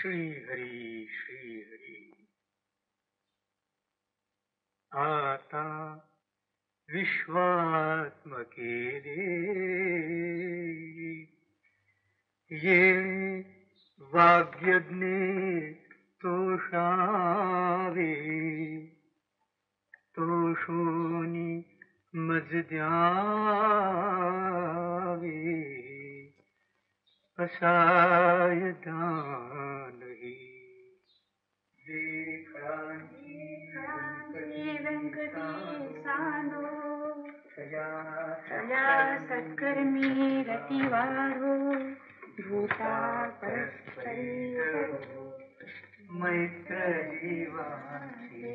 श्रीहरी श्रीहरी. आता विश्वात्मके दे ये वाग्यज्ञे तोषावे तोषोनी मज द्यावे असाय दानही. सत्कर्मी रतिवारो भूता परस्परी मैत्र जीवांसी.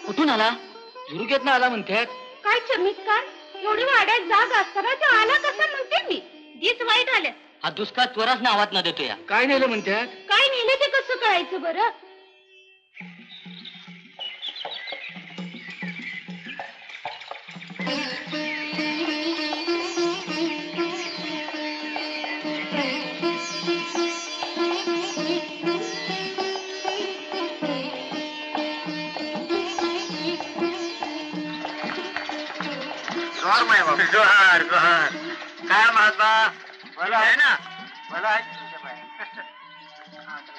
कुठून आला? झुरुकेतनं आला म्हणतात. काय चमत्कार, एवढी वाड्यात जाग असताना तो आला कसा म्हणते मी. दीच वाईट आल्या. हा दुष्काळ त्वराच नावात न देतो या. काय नेलं म्हणतात? काय नेलं ते कसं कळायचं बरं? जोहार जोहार. काय महात्मा मला आहे ना, मला आहे तुमच्या बाहेर.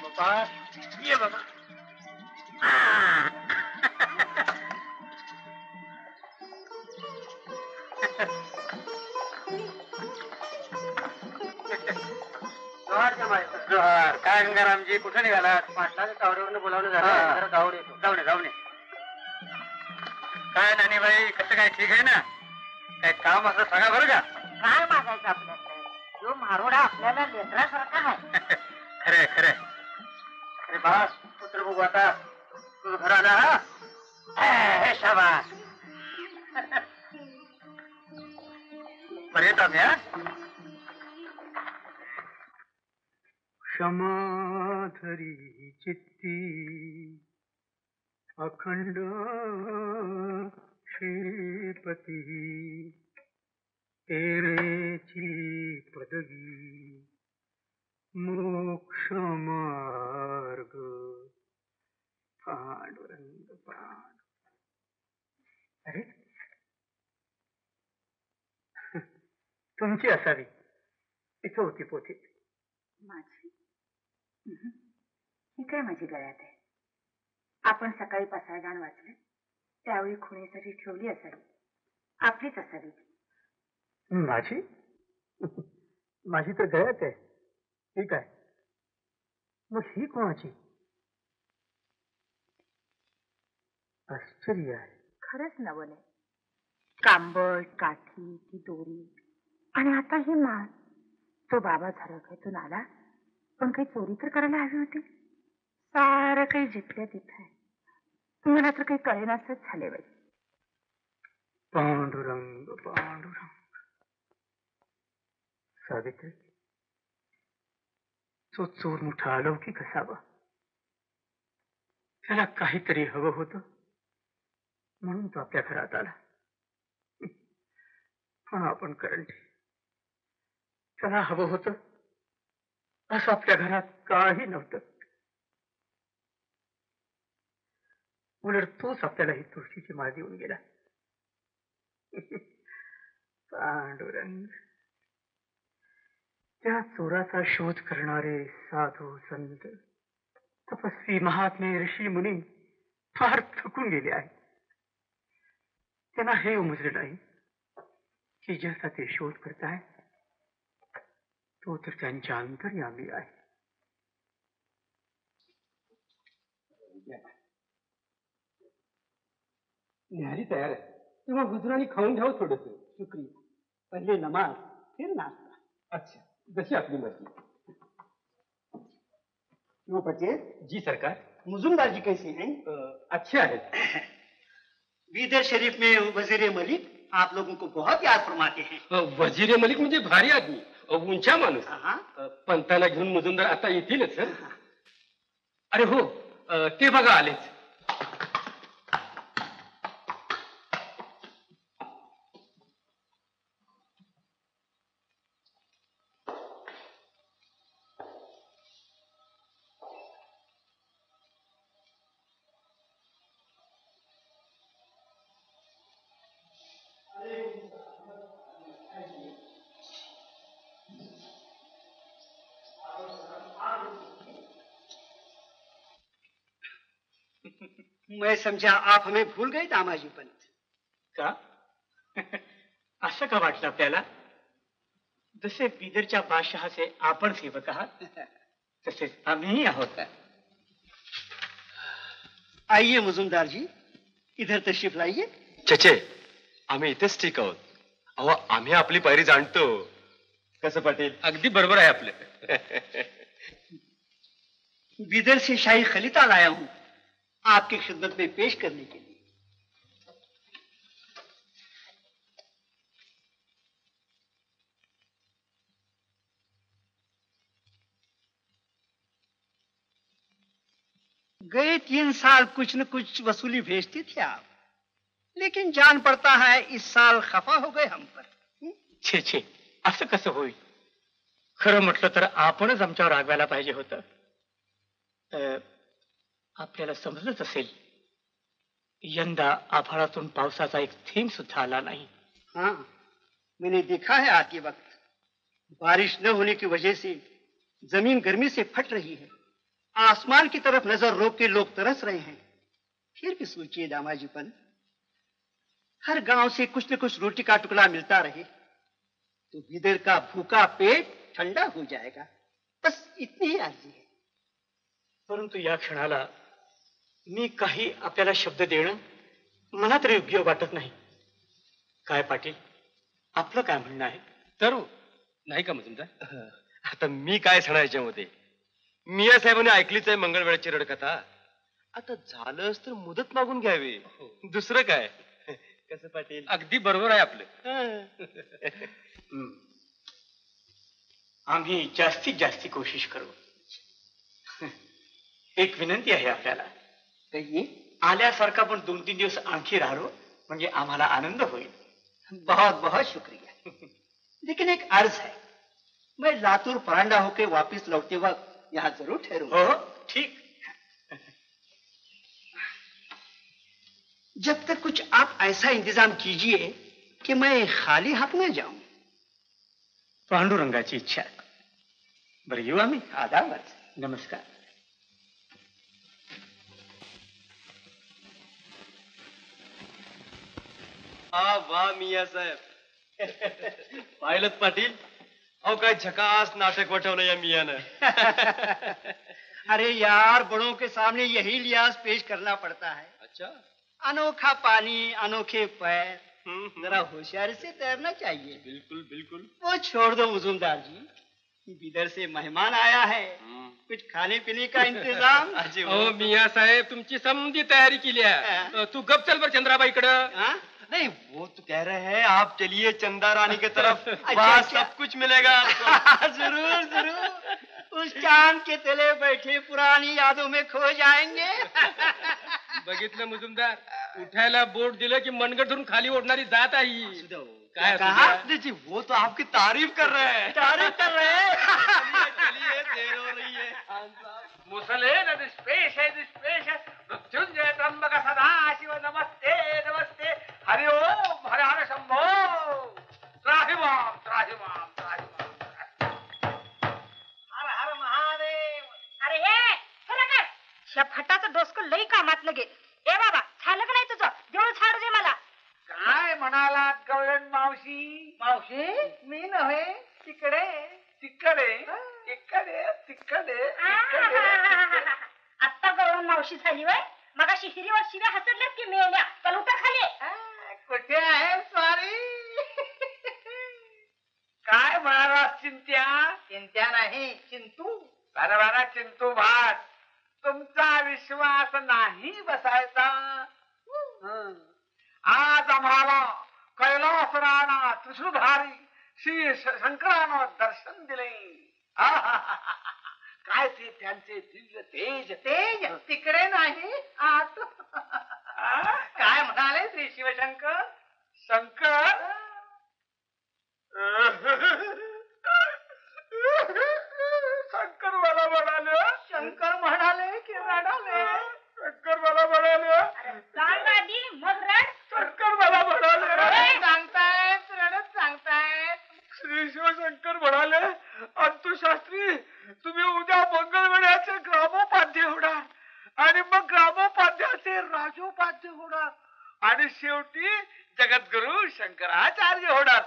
बाबा ये बाबा. जोहार. काय गंगारामजी कुठे निघालात? पाटलाच्या टावरीवरून बोलावलं झालं. जरा जाऊन येतो. जाऊन जाऊन. काय नानीबाई, कसं काय ठीक आहे ना? काय काम असं सांगा बरं का. काय मागायचं आपल्याकडे? जो मारोडा आपल्याला लेकरासारखा आहे. खरंय खरंय. अरे बास पुत्र बघू आता तुझं घर आला. हा शाबास. बरे येतात या. क्षमाधरी चित्ती अखंड श्रीपती तेरेची पदवी मोक्ष मार्ग पांडुरंग पांडुरंग. अरे तुमची असावी. इथं होती पोथी. माझी ही काय माझी गळ्यात आहे. आपण सकाळी पसायदान वाचले त्यावेळी खुणेसाठी ठेवली असावी. आपलीच असावी. माझी माझी तर गळ्यात आहे. ठीक आहे, मग ही कोणाची? आश्चर्य आहे. खरंच नवल आहे. कांबट काठी ती दोरी आणि आता ही माळ. तो बाबा झरखेतून आला पण काही चोरी तर करायला हवी होती. सारं काही जिथल्या तिथं आहे. मला तर काही कळेनासच झाले बाई. पांडुरंग पांडुरंग. सावित्री, तो चोर मोठा अलौकिक असावा. त्याला काहीतरी हवं होतं म्हणून तो आपल्या घरात आला. पण आपण करंटी, त्याला हवं होतं असं आपल्या घरात काही नव्हतं. उलट तोच आपल्याला ही तुळशीची माळ देऊन गेला. पांडुरंग. त्या चोराचा शोध करणारे साधू संत तपस्वी महात्मे ऋषी मुनी फार थकून गेले आहेत. त्यांना हे उमजलं नाही की ज्याचा ते शोध करताय तो तर त्यांच्या अंतर्यामी आहे. न्याहारी तयार आहे, तेव्हा हुजूरांनी खाऊन घ्यावं थोडस. शुक्रिया. पहिले नमाज फिर नाश्ता. अच्छा, जशी आपली मर्जी. क्यों बचे? जी सरकार. मुजुमदार जी कैसे हैं? अच्छे हैं. बीदर शरीफ में वजीर मलिक आप लोगों को बहुत याद फरमाते हैं. वजीर मलिक म्हणजे भारी आदमी, उंचा माणूस. हाँ. पंताला घेऊन मुजुमदार आता येतीलच. अरे हो, ते बघा आलेच. मैं समझा आप हमें भूल गए दामाजी पंत. का? असं का वाटलं आपल्याला? जसे बिदरच्या बादशहाचे आपण सेवक आहात तसेच आम्हीही आहोत. आइए मुजुमदार जी, इधर तशरीफ लाइए. चचे, आम्ही इथेच ठीक आहोत. अहो, आम्ही आपली पायरी जाणतो. कसं पाटील? अगदी बरोबर आहे आपलं. बीदर से शाही खलीता लाया हूं आपकी खिदमत में पेश करने के लिए. गए 3 साल कुछ न कुछ वसूली भेजते थे आप, लेकिन जान पड़ता है इस साल खफा हो गए हम पर. छे छे, असं कसं होईल? खरं म्हटलं तर आपणच आमच्यावर रागवायला पाहिजे होतं. आपल्याला समजलंच असेल, यंदा आभाळातून पावसाचा एक थेंब सुद्धा आला नहीं. हाँ, मैंने देखा है आते वक्त बारिश न होने की वजह से जमीन गर्मी से फट रही है. आसमान की तरफ नजर रोक के लोग तरस रहे हैं. फिर भी सोचिए दामाजीपन, हर गांव से कुछ न कुछ रोटी का टुकड़ा मिलता रहे तो बिदर का भूखा पेट ठंडा हो जाएगा. बस इतनी ही अर्जी है. परंतु या क्षणाला मी काही आपल्याला शब्द देणं मला तरी योग्य वाटत नाही. काय पाटील, आपलं काय म्हणणं आहे? तर नाही का मुजुमदार? आता मी काय सांगणार याच्यामध्ये? मिया साहेबांनी ऐकलीच आहे मंगळवेळची रडकथा. आता झालंच तर मुदत मागून घ्यावी, दुसरं काय. कसं पाटील? अगदी बरोबर आहे आपलं. आम्ही जास्तीत जास्ती कोशिश करू. एक विनंती आहे आपल्याला. कहिए. आल्यासारखा पण 2-3 दिवस आणखी राहलो म्हणजे आम्हाला आनंद होईल. बहुत बहुत शुक्रिया. लेकिन एक अर्ज है, मैं लातूर परांडा होके वापस लौटते वक्त यहाँ जरूर ठहरूंगा. हो ठीक. जब तक कुछ आप ऐसा इंतजाम कीजिए कि मैं खाली हाथ न जाऊं. पांडुरंगाची इच्छा. बरं, येऊ आम्ही. आदाबच. नमस्कार. वा मिया साहेब. पाहिलं पाटील? अहो, काय झकास नाटक वठवलं या मियानं. अरे यार, बड़ों के सामने यही लिहाज पेश करना पड़ता है. अच्छा. अनोखा पानी, अनोखे पैर, जरा होशियारी से तैरना चाहिए. बिल्कुल बिल्कुल. वो छोड़ दो मुजुमदार जी, बिदर से मेहमान आया है, कुछ खाने पीने का इंतजाम. हो मिया साहेब, तुमची समधी तयारी केली आहे. तू गप चल बर चंद्राबाईकडं. हाँ? नहीं, वो तो कह रहे हैं आप चलिए चंदा रानी की तरफ. वहाँ अच्छा. सब कुछ मिलेगा आपको. जरूर जरूर. उस चांद के तले बैठे पुरानी यादों में खो जाएंगे. बघितलं मुजुमदार, उठायला बोट दिलं की मनगट धरून खाली ओढणारी जात आहे. काय कहा? जी, वो तो आपकी तारीफ कर रहे हैं. तारीफ कर रहे हैं. चलिए, देर हो रही है. मुसले निष्पेश है निष्पेश. मृत्युंजय त्र्यंबक सदा शिव नमस्ते नमस्ते. हरि ओम हर हर शंभो. त्राहिमाम त्राहिमाम त्राहिमाम. हर हर महादेव. अरे हे खरं काय, या फटाचं डोसकं लई कामात लगे. म्हणाला गवळण मावशी? मावशी मी नव्हे तिकडे तिकडे इकडे तिकडे तिकडे. आत्ता गवळण मावशी झाली वय मग शिहिरीवर शिव्या हसडल्यात की मेल्या चल उतर खाली. कुठे आहे स्वारी? काय म्हणाला चिंत्या? चिंत्या नाही चिंतू. बरं चिंतू भाट, तुमचा विश्वास नाही बसायचा. आज आम्हाला कैलास राणा त्रिशूलधारी श्री शंकरानं दर्शन दिले. काय ते त्यांचे दिव्य तेज. तेज तिकडे नाही आत. काय म्हणाले श्री शिवशंकर? शंकर शंकर मला म्हणाले. शंकर म्हणाले की रडाले? शंकर मला म्हणाले. सांग आधी मग रड. शंकर मला म्हणाले. सांगतायत रडत सांगतायत. श्री शिवशंकर म्हणाले, अंतुशास्त्री तुम्ही उद्या मंगळवेढ्याचे ग्रामोपाध्य होणार आणि मग ग्रामोपाध्याचे राजोपाध्य होणार आणि शेवटी जगद्गुरु शंकराचार्य होणार.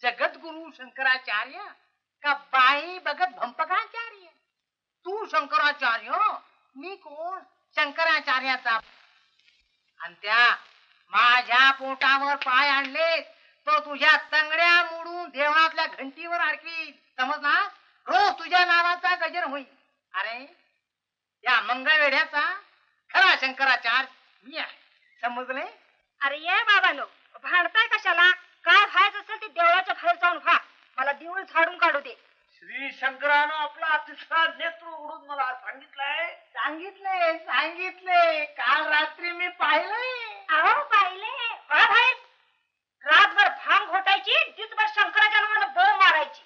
जगद्गुरु शंकराचार्य का बाई बघत भंपकाचार्य? तू शंकराचार्य मी कोण? शंकराचार्याचा अंत्या माझ्या पोटावर पाय आणले तो तुझ्या तंगड्या मोडून देवळातल्या घंटीवर अडकील समजला. रोज तुझ्या नावाचा गजर होईल. अरे या मंगळवेढ्याचा खरा शंकराचार्य मी आहे समजले. अरे ये बाबानो भांडताय कशाला? काय व्हायचं असेल ते देवळाच्या बाहेर जाऊन व्हा. मला देऊळ झाडून काढू दे. श्री शंकरानं आपला तिसरा नेत्र उघडून मला सांगितलंय. सांगितले काल रात्री मी पाहिलंय. अहो पाहिले वा बाहेर. रातभर भांग घोटायची दिसभर शंकराच्या नावानं बोंब मारायची.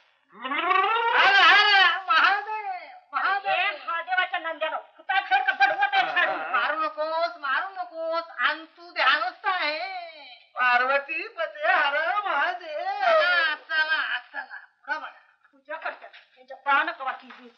महादेवाच्या नंद्यानं फुटा खेळ का बडवत आहे. मारू नकोस अंतू ध्यानस्थ आहे. पार्वती पते हर महादेव. चला पुढं बघा. पूजा करतात त्यांच्या पान कवा केली.